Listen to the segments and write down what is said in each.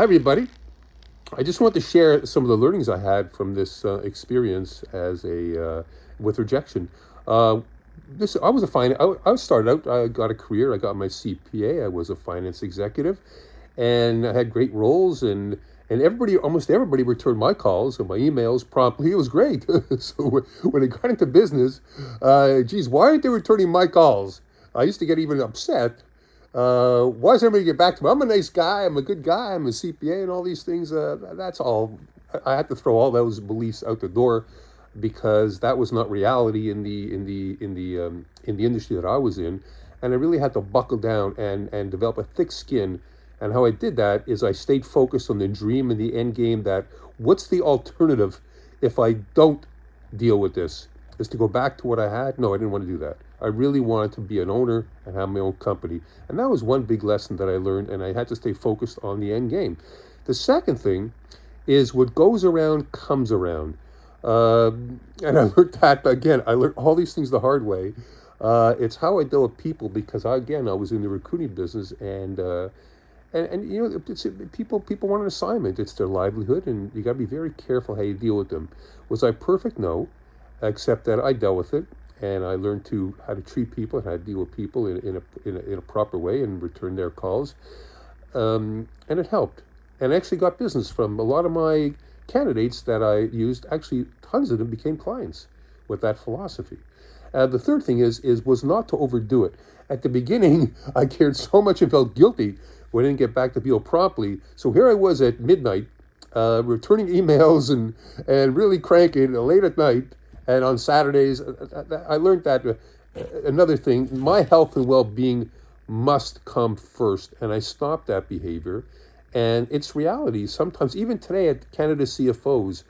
Hi, everybody. I just want to share some of the learnings I had from this experience as a with rejection. Uh, this I was a fine. I started out. I got a career. I got my CPA. I was a finance executive, and I had great roles. And everybody, almost everybody, returned my calls and my emails promptly. It was great. So when I got into business, geez, why aren't they returning my calls? I used to get even upset. Why does everybody get back to me? I'm a nice guy. I'm a good guy. I'm a CPA and all these things. That's all. I had to throw all those beliefs out the door because that was not reality in the industry that I was in, and I really had to buckle down and develop a thick skin. And how I did that is I stayed focused on the dream and the end game. That what's the alternative if I don't deal with this? Is to go back to what I had? No, I didn't want to do that. I really wanted to be an owner and have my own company. And that was one big lesson that I learned, and I had to stay focused on the end game. The second thing is what goes around comes around. And I learned that again. I learned all these things the hard way. It's how I deal with people because I was in the recruiting business, and people want an assignment. It's their livelihood, and you got to be very careful how you deal with them. Was I perfect? No, except that I dealt with it, and I learned to how to treat people and how to deal with people in a proper way and return their calls, and it helped. And I actually got business from a lot of my candidates that I used. Actually, tons of them became clients with that philosophy. The third thing is was not to overdo it. At the beginning, I cared so much and felt guilty when I didn't get back to people promptly. So here I was at midnight, returning emails and really cranking late at night. And on Saturdays, I learned that another thing, my health and well-being must come first, and I stopped that behavior. And it's reality. Sometimes, even today at Canada CFOs,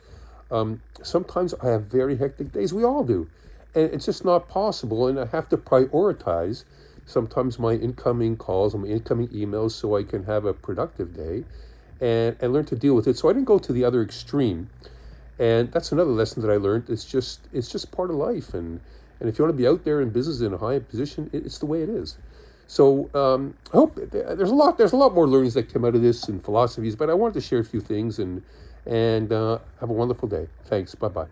sometimes I have very hectic days. We all do. And it's just not possible. And I have to prioritize sometimes my incoming calls and my incoming emails so I can have a productive day and learn to deal with it. So I didn't go to the other extreme. And that's another lesson that I learned. It's just part of life. And if you want to be out there in business in a high position, it's the way it is. So I hope there's a lot more learnings that come out of this and philosophies, but I wanted to share a few things and have a wonderful day. Thanks. Bye bye.